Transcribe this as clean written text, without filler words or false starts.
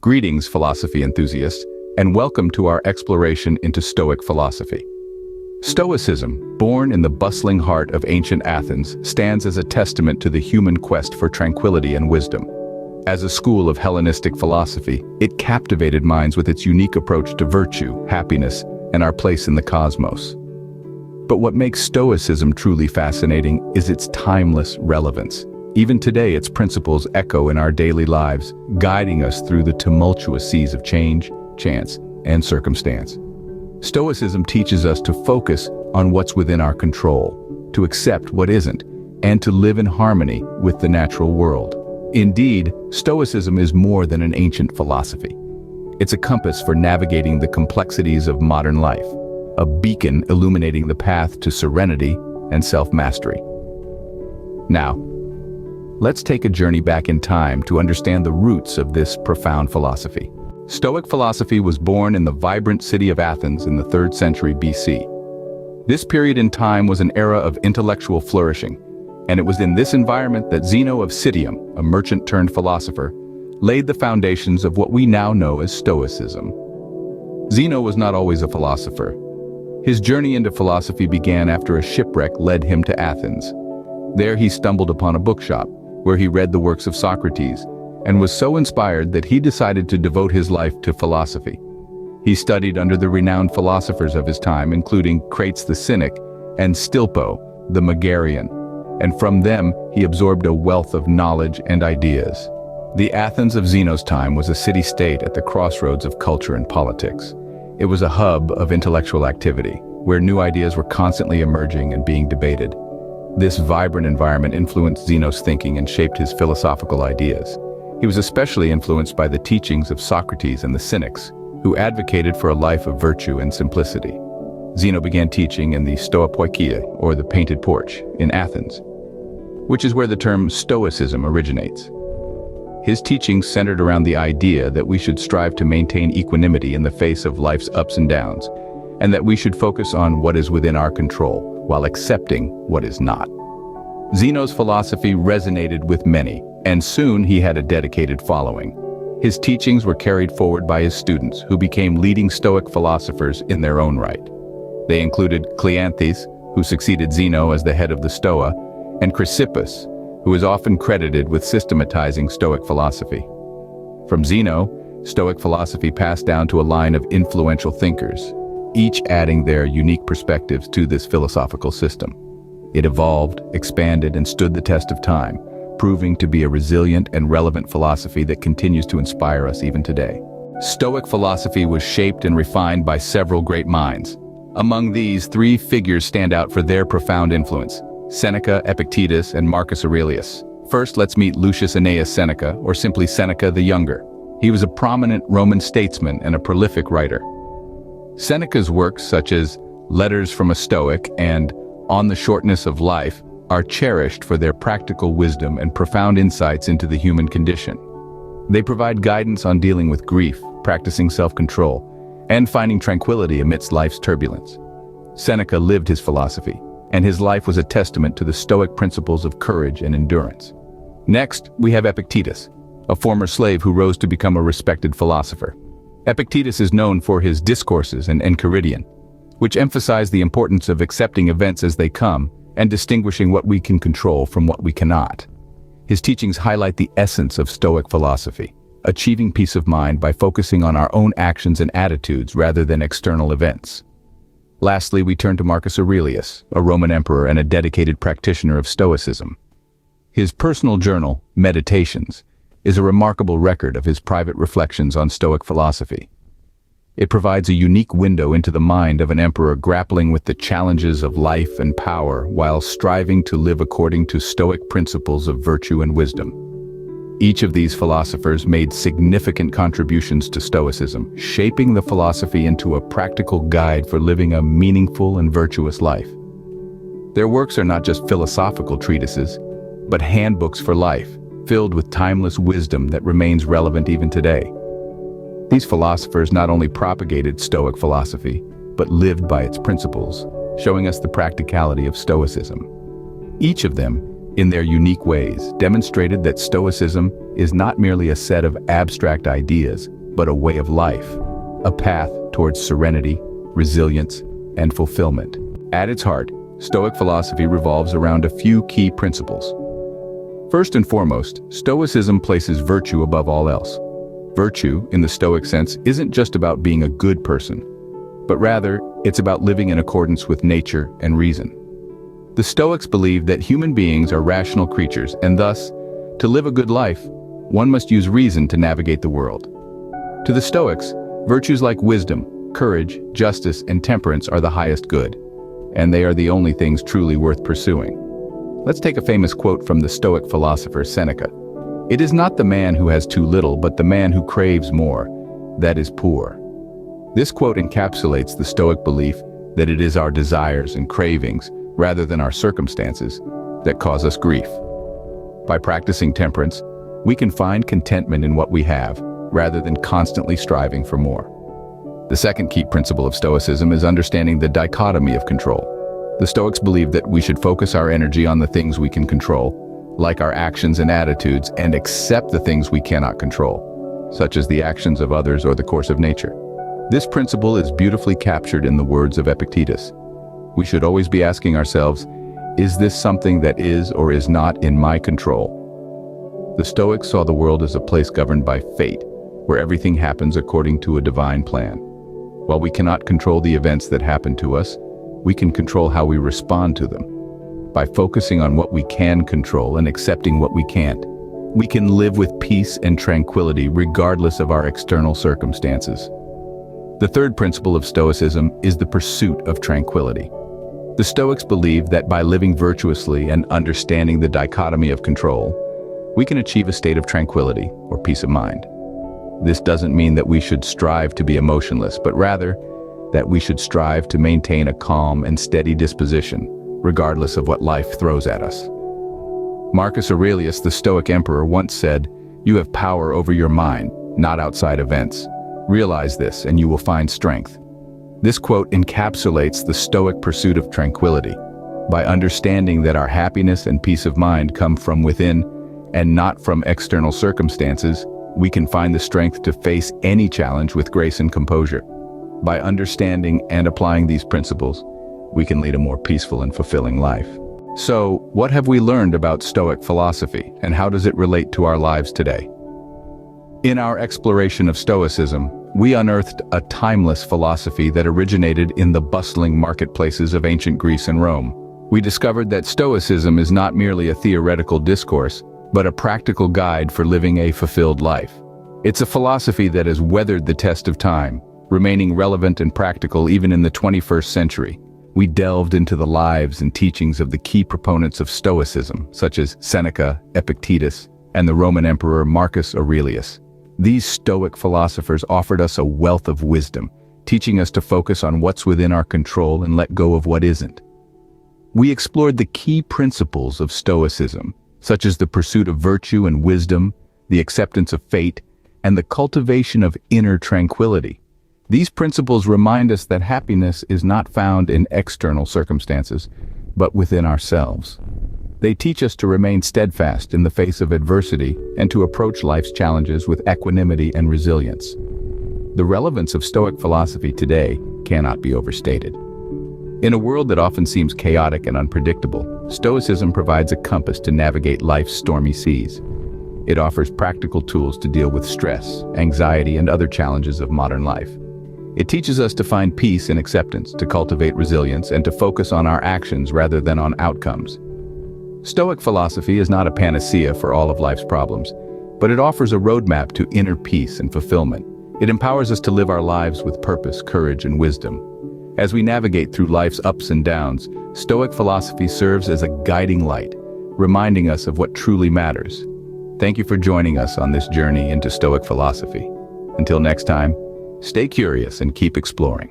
Greetings, philosophy enthusiasts, and welcome to our exploration into Stoic philosophy. Stoicism, born in the bustling heart of ancient Athens, stands as a testament to the human quest for tranquility and wisdom. As a school of Hellenistic philosophy, it captivated minds with its unique approach to virtue, happiness, and our place in the cosmos. But what makes Stoicism truly fascinating is its timeless relevance. Even today, its principles echo in our daily lives, guiding us through the tumultuous seas of change, chance, and circumstance. Stoicism teaches us to focus on what's within our control, to accept what isn't, and to live in harmony with the natural world. Indeed, Stoicism is more than an ancient philosophy. It's a compass for navigating the complexities of modern life, a beacon illuminating the path to serenity and self-mastery. Now, let's take a journey back in time to understand the roots of this profound philosophy. Stoic philosophy was born in the vibrant city of Athens in the 3rd century BC. This period in time was an era of intellectual flourishing, and it was in this environment that Zeno of Citium, a merchant-turned-philosopher, laid the foundations of what we now know as Stoicism. Zeno was not always a philosopher. His journey into philosophy began after a shipwreck led him to Athens. There he stumbled upon a bookshop, where he read the works of Socrates, and was so inspired that he decided to devote his life to philosophy. He studied under the renowned philosophers of his time, including Crates the Cynic and Stilpo, the Megarian, and from them he absorbed a wealth of knowledge and ideas. The Athens of Zeno's time was a city-state at the crossroads of culture and politics. It was a hub of intellectual activity, where new ideas were constantly emerging and being debated. This vibrant environment influenced Zeno's thinking and shaped his philosophical ideas. He was especially influenced by the teachings of Socrates and the Cynics, who advocated for a life of virtue and simplicity. Zeno began teaching in the Stoipoikia, or the Painted Porch, in Athens, which is where the term Stoicism originates. His teachings centered around the idea that we should strive to maintain equanimity in the face of life's ups and downs, and that we should focus on what is within our control, while accepting what is not. Zeno's philosophy resonated with many, and soon he had a dedicated following. His teachings were carried forward by his students, who became leading Stoic philosophers in their own right. They included Cleanthes, who succeeded Zeno as the head of the Stoa, and Chrysippus, who is often credited with systematizing Stoic philosophy. From Zeno, Stoic philosophy passed down to a line of influential thinkers, each adding their unique perspectives to this philosophical system. It evolved, expanded, and stood the test of time, proving to be a resilient and relevant philosophy that continues to inspire us even today. Stoic philosophy was shaped and refined by several great minds. Among these, 3 figures stand out for their profound influence: Seneca, Epictetus, and Marcus Aurelius. First, let's meet Lucius Annaeus Seneca, or simply Seneca the Younger. He was a prominent Roman statesman and a prolific writer. Seneca's works, such as Letters from a Stoic and On the Shortness of Life, are cherished for their practical wisdom and profound insights into the human condition. They provide guidance on dealing with grief, practicing self-control, and finding tranquility amidst life's turbulence. Seneca lived his philosophy, and his life was a testament to the Stoic principles of courage and endurance. Next, we have Epictetus, a former slave who rose to become a respected philosopher. Epictetus is known for his discourses and Enchiridion, which emphasize the importance of accepting events as they come and distinguishing what we can control from what we cannot. His teachings highlight the essence of Stoic philosophy, achieving peace of mind by focusing on our own actions and attitudes rather than external events. Lastly, we turn to Marcus Aurelius, a Roman emperor and a dedicated practitioner of Stoicism. His personal journal, Meditations, is a remarkable record of his private reflections on Stoic philosophy. It provides a unique window into the mind of an emperor grappling with the challenges of life and power while striving to live according to Stoic principles of virtue and wisdom. Each of these philosophers made significant contributions to Stoicism, shaping the philosophy into a practical guide for living a meaningful and virtuous life. Their works are not just philosophical treatises, but handbooks for life, filled with timeless wisdom that remains relevant even today. These philosophers not only propagated Stoic philosophy, but lived by its principles, showing us the practicality of Stoicism. Each of them in their unique ways, demonstrated that Stoicism is not merely a set of abstract ideas, but a way of life, a path towards serenity, resilience, and fulfillment. At its heart, Stoic philosophy revolves around a few key principles. First and foremost, Stoicism places virtue above all else. Virtue, in the Stoic sense, isn't just about being a good person, but rather, it's about living in accordance with nature and reason. The Stoics believe that human beings are rational creatures, and thus, to live a good life, one must use reason to navigate the world. To the Stoics, virtues like wisdom, courage, justice, and temperance are the highest good, and they are the only things truly worth pursuing. Let's take a famous quote from the Stoic philosopher Seneca. "It is not the man who has too little, but the man who craves more, that is poor." This quote encapsulates the Stoic belief that it is our desires and cravings, rather than our circumstances, that cause us grief. By practicing temperance, we can find contentment in what we have, rather than constantly striving for more. The second key principle of Stoicism is understanding the dichotomy of control. The Stoics believe that we should focus our energy on the things we can control, like our actions and attitudes, and accept the things we cannot control, such as the actions of others or the course of nature. This principle is beautifully captured in the words of Epictetus. We should always be asking ourselves, is this something that is or is not in my control? The Stoics saw the world as a place governed by fate, where everything happens according to a divine plan. While we cannot control the events that happen to us, we can control how we respond to them. By focusing on what we can control and accepting what we can't, we can live with peace and tranquility regardless of our external circumstances. The third principle of Stoicism is the pursuit of tranquility. The Stoics believe that by living virtuously and understanding the dichotomy of control, we can achieve a state of tranquility or peace of mind. This doesn't mean that we should strive to be emotionless, but rather that we should strive to maintain a calm and steady disposition, regardless of what life throws at us. Marcus Aurelius, the Stoic emperor, once said, "You have power over your mind, not outside events. Realize this and you will find strength." This quote encapsulates the Stoic pursuit of tranquility. By understanding that our happiness and peace of mind come from within and not from external circumstances, we can find the strength to face any challenge with grace and composure. By understanding and applying these principles, we can lead a more peaceful and fulfilling life. So, what have we learned about Stoic philosophy, and how does it relate to our lives today? In our exploration of Stoicism, we unearthed a timeless philosophy that originated in the bustling marketplaces of ancient Greece and Rome. We discovered that Stoicism is not merely a theoretical discourse, but a practical guide for living a fulfilled life. It's a philosophy that has weathered the test of time, remaining relevant and practical even in the 21st century. We delved into the lives and teachings of the key proponents of Stoicism, such as Seneca, Epictetus, and the Roman Emperor Marcus Aurelius. These Stoic philosophers offered us a wealth of wisdom, teaching us to focus on what's within our control and let go of what isn't. We explored the key principles of Stoicism, such as the pursuit of virtue and wisdom, the acceptance of fate, and the cultivation of inner tranquility. These principles remind us that happiness is not found in external circumstances, but within ourselves. They teach us to remain steadfast in the face of adversity and to approach life's challenges with equanimity and resilience. The relevance of Stoic philosophy today cannot be overstated. In a world that often seems chaotic and unpredictable, Stoicism provides a compass to navigate life's stormy seas. It offers practical tools to deal with stress, anxiety, and other challenges of modern life. It teaches us to find peace and acceptance, to cultivate resilience, and to focus on our actions rather than on outcomes. Stoic philosophy is not a panacea for all of life's problems, but it offers a roadmap to inner peace and fulfillment. It empowers us to live our lives with purpose, courage, and wisdom. As we navigate through life's ups and downs, Stoic philosophy serves as a guiding light, reminding us of what truly matters. Thank you for joining us on this journey into Stoic philosophy. Until next time, stay curious and keep exploring.